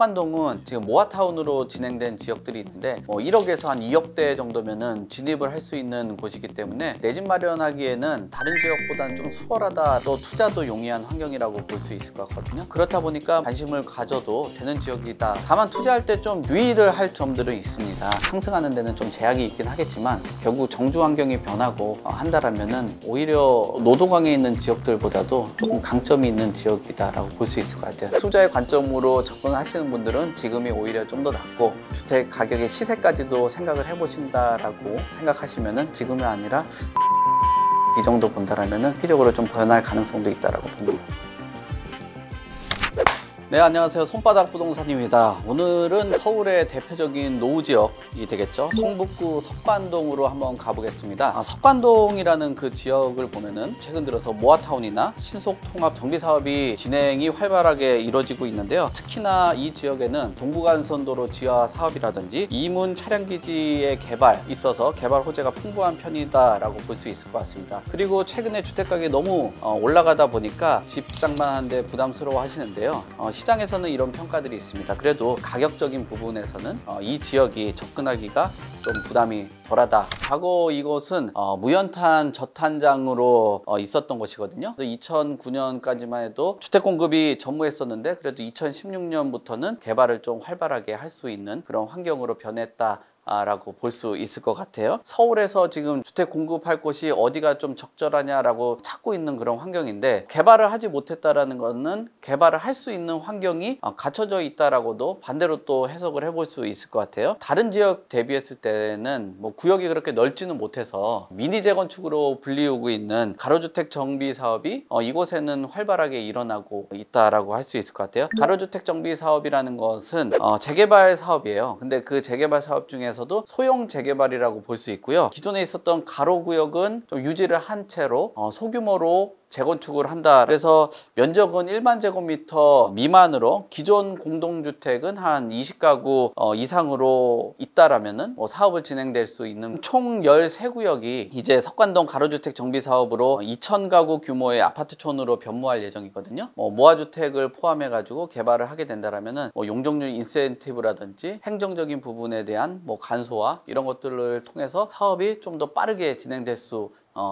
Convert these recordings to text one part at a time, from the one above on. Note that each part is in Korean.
석관동은 지금 모아타운으로 진행된 지역들이 있는데 1억에서 한 2억대 정도면은 진입을 할 수 있는 곳이기 때문에 내 집 마련하기에는 다른 지역보다는 좀 수월하다, 또 투자도 용이한 환경이라고 볼 수 있을 것 같거든요. 그렇다 보니까 관심을 가져도 되는 지역이다. 다만 투자할 때 좀 유의를 할 점들은 있습니다. 상승하는 데는 좀 제약이 있긴 하겠지만 결국 정주 환경이 변하고 한다라면은 오히려 노도강에 있는 지역들보다도 조금 강점이 있는 지역이다라고 볼 수 있을 것 같아요. 투자의 관점으로 접근하시는 분들은 지금이 오히려 좀 더 낫고, 주택 가격의 시세까지도 생각을 해보신다라고 생각하시면은 지금이 아니라 이 정도 본다라면은 기적으로 좀 변할 가능성도 있다라고 봅니다. 네, 안녕하세요. 손바닥 부동산입니다. 오늘은 서울의 대표적인 노후 지역이 되겠죠. 성북구 석관동으로 한번 가보겠습니다. 석관동이라는 그 지역을 보면은 최근 들어서 모아타운이나 신속통합 정비 사업이 진행이 활발하게 이루어지고 있는데요. 특히나 이 지역에는 동부간선도로 지하 사업이라든지 이문 차량기지의 개발 있어서 개발 호재가 풍부한 편이다라고 볼 수 있을 것 같습니다. 그리고 최근에 주택가격이 너무 올라가다 보니까 집 장만하는데 부담스러워 하시는데요. 시장에서는 이런 평가들이 있습니다. 그래도 가격적인 부분에서는 이 지역이 접근하기가 좀 부담이 덜하다. 과거 이곳은 무연탄 저탄장으로 있었던 곳이거든요. 2009년까지만 해도 주택 공급이 전무했었는데 그래도 2016년부터는 개발을 좀 활발하게 할 수 있는 그런 환경으로 변했다 라고 볼 수 있을 것 같아요. 서울에서 지금 주택 공급할 곳이 어디가 좀 적절하냐라고 찾고 있는 그런 환경인데, 개발을 하지 못했다라는 것은 개발을 할 수 있는 환경이 갖춰져 있다라고도 반대로 또 해석을 해볼 수 있을 것 같아요. 다른 지역 대비했을 때는 뭐 구역이 그렇게 넓지는 못해서 미니 재건축으로 불리우고 있는 가로주택 정비 사업이 이곳에는 활발하게 일어나고 있다라고 할 수 있을 것 같아요. 가로주택 정비 사업이라는 것은 재개발 사업이에요. 근데 그 재개발 사업 중에서도 소형 재개발이라고 볼 수 있고요. 기존에 있었던 가로구역은 좀 유지를 한 채로 소규모로 재건축을 한다. 그래서 면적은 1만 제곱미터 미만으로, 기존 공동주택은 한 20가구 이상으로 있다라면은 사업을 진행될 수 있는 총 13구역이 이제 석관동 가로주택 정비 사업으로 2,000가구 규모의 아파트촌으로 변모할 예정이거든요. 모아주택을 포함해 가지고 개발을 하게 된다라면은 용적률 인센티브라든지 행정적인 부분에 대한 간소화 이런 것들을 통해서 사업이 좀 더 빠르게 진행될 수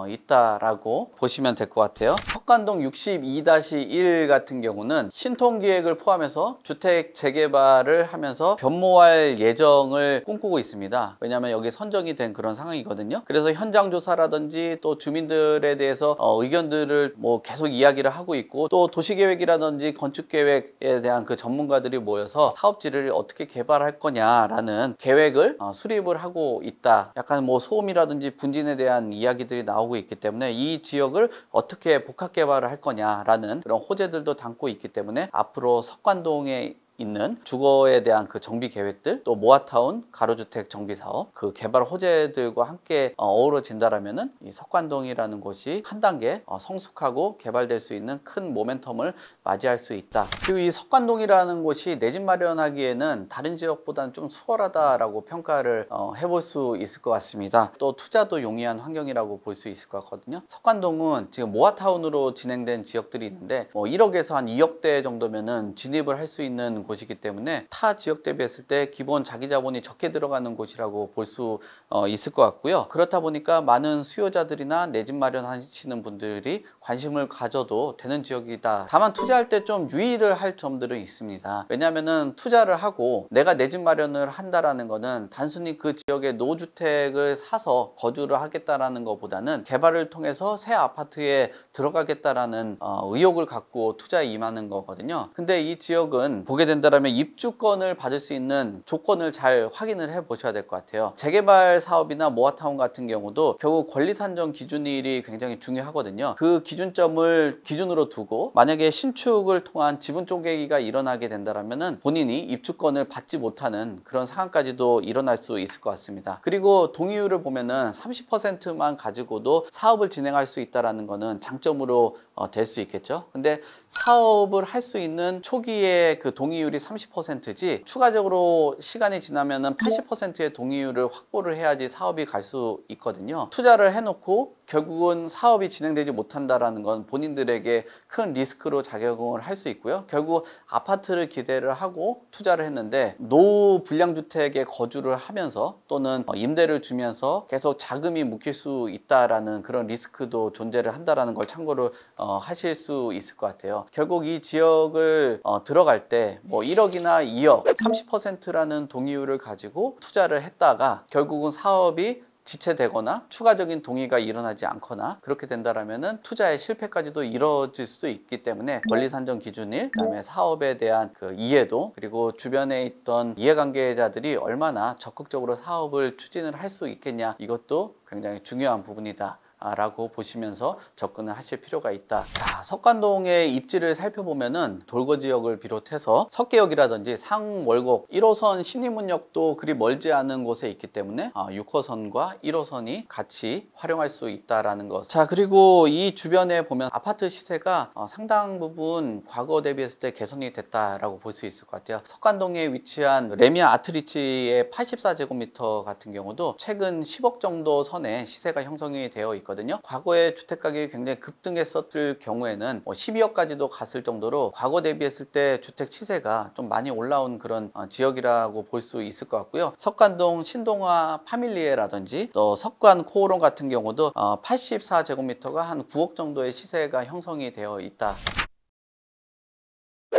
있다라고 보시면 될 것 같아요. 석관동 62-1 같은 경우는 신통기획을 포함해서 주택 재개발을 하면서 변모할 예정을 꿈꾸고 있습니다. 왜냐하면 여기 선정이 된 그런 상황이거든요. 그래서 현장 조사라든지 또 주민들에 대해서 의견들을 계속 이야기를 하고 있고, 또 도시계획이라든지 건축계획에 대한 그 전문가들이 모여서 사업지를 어떻게 개발할 거냐라는 계획을 수립을 하고 있다. 약간 소음이라든지 분진에 대한 이야기들이 나오고 있기 때문에 이 지역을 어떻게 복합 개발을 할 거냐라는 그런 호재들도 담고 있기 때문에 앞으로 석관동에 있는 주거에 대한 그 정비 계획들, 또 모아타운 가로주택 정비 사업, 그 개발 호재들과 함께 어우러진다라면은 이 석관동이라는 곳이 한 단계 성숙하고 개발될 수 있는 큰 모멘텀을 맞이할 수 있다. 그리고 이 석관동이라는 곳이 내 집 마련하기에는 다른 지역보다는 좀 수월하다라고 평가를 해볼 수 있을 것 같습니다. 또 투자도 용이한 환경이라고 볼 수 있을 것 같거든요. 석관동은 지금 모아타운으로 진행된 지역들이 있는데 1억에서 한 2억대 정도면은 진입을 할 수 있는 곳이기 때문에 타 지역 대비했을 때 기본 자기 자본이 적게 들어가는 곳이라고 볼 수 있을 것 같고요. 그렇다 보니까 많은 수요자들이나 내 집 마련하시는 분들이 관심을 가져도 되는 지역이다. 다만 투자할 때 좀 유의를 할 점들은 있습니다. 왜냐하면은 투자를 하고 내가 내 집 마련을 한다라는 거는 단순히 그 지역의 노주택을 사서 거주를 하겠다라는 것보다는 개발을 통해서 새 아파트에 들어가겠다라는 의욕을 갖고 투자에 임하는 거거든요. 근데 이 지역은 보게 된다면 입주권을 받을 수 있는 조건을 잘 확인을 해 보셔야 될 것 같아요. 재개발 사업이나 모아타운 같은 경우도 결국 권리 산정 기준일이 굉장히 중요하거든요. 그 기준점을 기준으로 두고 만약에 신축을 통한 지분 쪼개기가 일어나게 된다면 본인이 입주권을 받지 못하는 그런 상황까지도 일어날 수 있을 것 같습니다. 그리고 동의율을 보면은 30%만 가지고도 사업을 진행할 수 있다는 거는 장점으로 될 수 있겠죠. 근데 사업을 할 수 있는 초기에 그 동의율이 30%지 추가적으로 시간이 지나면은 80%의 동의율을 확보를 해야지 사업이 갈 수 있거든요. 투자를 해놓고 결국은 사업이 진행되지 못한다라는 건 본인들에게 큰 리스크로 작용을 할 수 있고요. 결국 아파트를 기대를 하고 투자를 했는데 노후 불량주택에 거주를 하면서 또는 임대를 주면서 계속 자금이 묶일 수 있다라는 그런 리스크도 존재를 한다라는 걸 참고로 하실 수 있을 것 같아요. 결국 이 지역을 들어갈 때 뭐 1억이나 2억 30%라는 동의율을 가지고 투자를 했다가 결국은 사업이 지체되거나 추가적인 동의가 일어나지 않거나 그렇게 된다라면은 투자의 실패까지도 이뤄질 수도 있기 때문에 권리 산정 기준일, 그다음에 사업에 대한 그 이해도, 그리고 주변에 있던 이해관계자들이 얼마나 적극적으로 사업을 추진을 할 수 있겠냐, 이것도 굉장히 중요한 부분이다 라고 보시면서 접근을 하실 필요가 있다. 자, 석관동의 입지를 살펴보면은 돌고 지역을 비롯해서 석계역이라든지 상월곡 1호선 신림문역도 그리 멀지 않은 곳에 있기 때문에 6호선과 1호선이 같이 활용할 수 있다라는 것. 자, 그리고 이 주변에 보면 아파트 시세가 상당 부분 과거 대비했을 때 개선이 됐다라고 볼 수 있을 것 같아요. 석관동에 위치한 레미아 아트리치의 84제곱미터 같은 경우도 최근 10억 정도 선에 시세가 형성이 되어 있거든요. 과거에 주택가격이 굉장히 급등했었을 경우에는 12억까지도 갔을 정도로 과거 대비했을 때 주택 시세가 좀 많이 올라온 그런 지역이라고 볼 수 있을 것 같고요. 석관동 신동아 파밀리에라든지 또 석관 코오롱 같은 경우도 84제곱미터가 한 9억 정도의 시세가 형성이 되어 있다.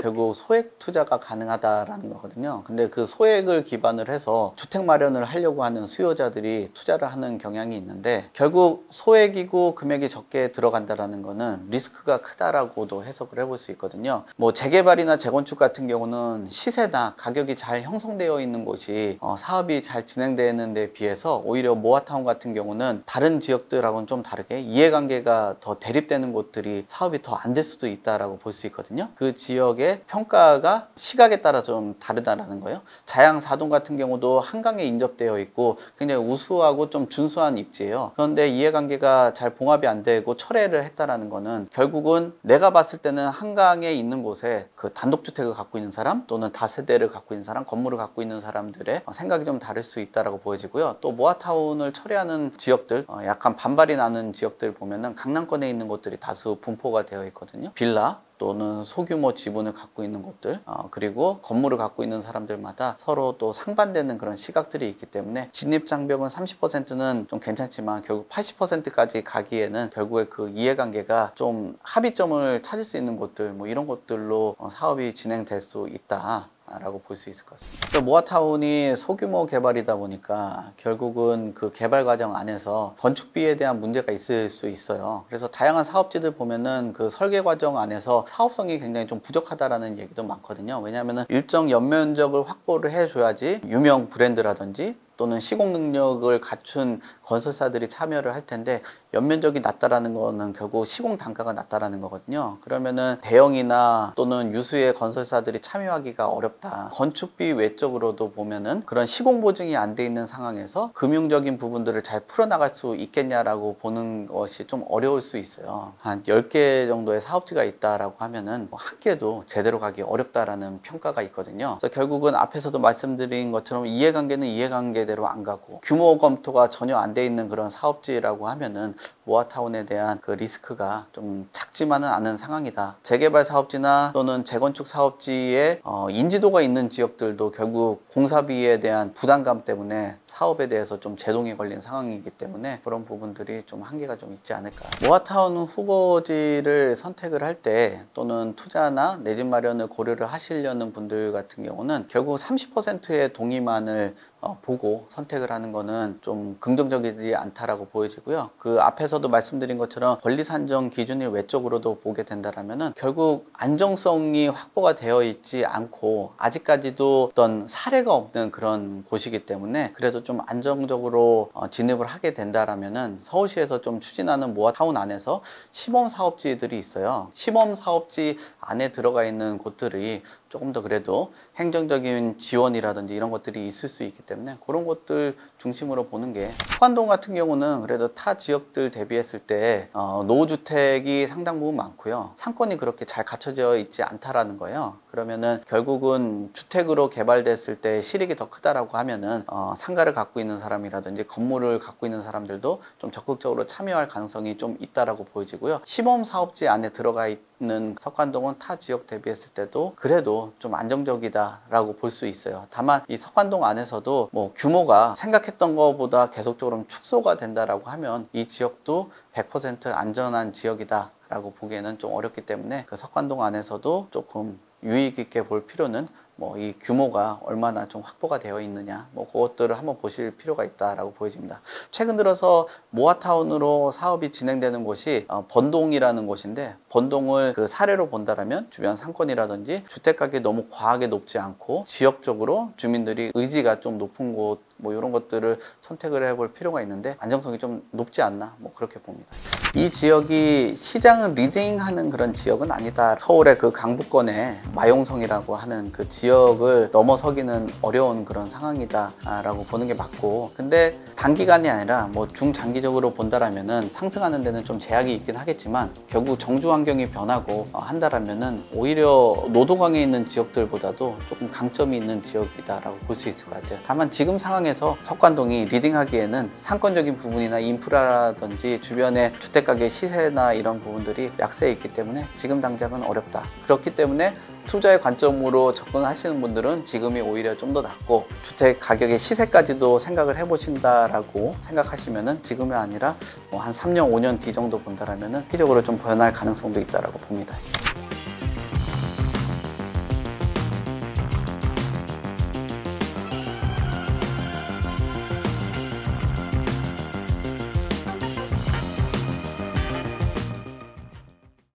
결국 소액 투자가 가능하다라는 거거든요. 근데 그 소액을 기반으로 해서 주택 마련을 하려고 하는 수요자들이 투자를 하는 경향이 있는데, 결국 소액이고 금액이 적게 들어간다라는 거는 리스크가 크다라고도 해석을 해볼 수 있거든요. 뭐 재개발이나 재건축 같은 경우는 시세나 가격이 잘 형성되어 있는 곳이 사업이 잘 진행되는 데 비해서 오히려 모아타운 같은 경우는 다른 지역들하고는 좀 다르게 이해관계가 더 대립되는 곳들이 사업이 더 안 될 수도 있다라고 볼 수 있거든요. 그 지역의 평가가 시각에 따라 좀 다르다라는 거예요. 자양사동 같은 경우도 한강에 인접되어 있고 굉장히 우수하고 좀 준수한 입지예요. 그런데 이해관계가 잘 봉합이 안 되고 철회를 했다라는 거는 결국은 내가 봤을 때는 한강에 있는 곳에 그 단독주택을 갖고 있는 사람 또는 다세대를 갖고 있는 사람, 건물을 갖고 있는 사람들의 생각이 좀 다를 수 있다라고 보여지고요. 또 모아타운을 철회하는 지역들, 약간 반발이 나는 지역들 보면은 강남권에 있는 곳들이 다수 분포가 되어 있거든요. 빌라 또는 소규모 지분을 갖고 있는 곳들, 그리고 건물을 갖고 있는 사람들마다 서로 또 상반되는 그런 시각들이 있기 때문에 진입장벽은 30%는 좀 괜찮지만 결국 80%까지 가기에는 결국에 그 이해관계가 좀 합의점을 찾을 수 있는 곳들, 뭐 이런 곳들로 사업이 진행될 수 있다 라고 볼 수 있을 것 같습니다. 모아타운이 소규모 개발이다 보니까 결국은 그 개발 과정 안에서 건축비에 대한 문제가 있을 수 있어요. 그래서 다양한 사업지들 보면은 그 설계 과정 안에서 사업성이 굉장히 좀 부족하다라는 얘기도 많거든요. 왜냐하면은 일정 연면적을 확보를 해줘야지 유명 브랜드라든지 또는 시공 능력을 갖춘 건설사들이 참여를 할 텐데, 연면적이 낮다라는 거는 결국 시공 단가가 낮다라는 거거든요. 그러면은 대형이나 또는 유수의 건설사들이 참여하기가 어렵다. 건축비 외적으로도 보면은 그런 시공 보증이 안 돼 있는 상황에서 금융적인 부분들을 잘 풀어나갈 수 있겠냐라고 보는 것이 좀 어려울 수 있어요. 한 10개 정도의 사업지가 있다라고 하면은 한 개도 제대로 가기 어렵다라는 평가가 있거든요. 그래서 결국은 앞에서도 말씀드린 것처럼 이해관계는 이해관계대로 안 가고 규모 검토가 전혀 안 돼 있는 그런 사업지라고 하면은 모아타운에 대한 그 리스크가 좀 작지만은 않은 상황이다. 재개발 사업지나 또는 재건축 사업지에 인지도가 있는 지역들도 결국 공사비에 대한 부담감 때문에 사업에 대해서 좀 제동이 걸린 상황이기 때문에 그런 부분들이 좀 한계가 좀 있지 않을까. 모아타운 후보지를 선택을 할 때 또는 투자나 내 집 마련을 고려를 하시려는 분들 같은 경우는 결국 30%의 동의만을 보고 선택을 하는 거는 좀 긍정적이지 않다라고 보여지고요. 그 앞에서도 말씀드린 것처럼 권리 산정 기준일 외적으로도 보게 된다라면은 결국 안정성이 확보가 되어 있지 않고 아직까지도 어떤 사례가 없는 그런 곳이기 때문에 그래도 좀 안정적으로 진입을 하게 된다라면은 서울시에서 좀 추진하는 모아타운 안에서 시범 사업지들이 있어요. 시범 사업지 안에 들어가 있는 곳들이 조금 더 그래도 행정적인 지원이라든지 이런 것들이 있을 수 있기 때문에 그런 것들 중심으로 보는 게, 석관동 같은 경우는 그래도 타 지역들 대비했을 때 노후주택이 상당 부분 많고요. 상권이 그렇게 잘 갖춰져 있지 않다라는 거예요. 그러면은 결국은 주택으로 개발됐을 때 실익이 더 크다라고 하면은 상가를 갖고 있는 사람이라든지 건물을 갖고 있는 사람들도 좀 적극적으로 참여할 가능성이 좀 있다라고 보여지고요. 시범 사업지 안에 들어가 있는 석관동은 타 지역 대비했을 때도 그래도 좀 안정적이다라고 볼 수 있어요. 다만 이 석관동 안에서도 뭐 규모가 생각했던 것보다 계속적으로 축소가 된다라고 하면 이 지역도 100% 안전한 지역이다 라고 보기에는 좀 어렵기 때문에 그 석관동 안에서도 조금 유의 깊게 볼 필요는, 뭐 이 규모가 얼마나 좀 확보가 되어 있느냐, 뭐 그것들을 한번 보실 필요가 있다라고 보여집니다. 최근 들어서 모아타운으로 사업이 진행되는 곳이 번동이라는 곳인데, 번동을 그 사례로 본다라면 주변 상권이라든지 주택 가격이 너무 과하게 높지 않고 지역적으로 주민들이 의지가 좀 높은 곳, 뭐 이런 것들을 선택을 해볼 필요가 있는데 안정성이 좀 높지 않나, 뭐 그렇게 봅니다. 이 지역이 시장을 리딩하는 그런 지역은 아니다. 서울의 그 강북권의 마용성이라고 하는 그 지역을 넘어서기는 어려운 그런 상황이다 라고 보는 게 맞고, 근데 단기간이 아니라 뭐 중장기적으로 본다라면은 상승하는 데는 좀 제약이 있긴 하겠지만, 결국 정주 환경이 변하고 한다라면은 오히려 노도강에 있는 지역들보다도 조금 강점이 있는 지역이다라고 볼 수 있을 것 같아요. 다만 지금 상황에서 석관동이 리딩하기에는 상권적인 부분이나 인프라라든지 주변의 주택가격 시세나 이런 부분들이 약세에 있기 때문에 지금 당장은 어렵다. 그렇기 때문에 투자의 관점으로 접근하시는 분들은 지금이 오히려 좀 더 낫고, 주택 가격의 시세까지도 생각을 해보신다라고 생각하시면은 지금이 아니라 뭐 한 3년, 5년 뒤 정도 본다라면은 기적으로 좀 변할 가능성도 있다라고 봅니다.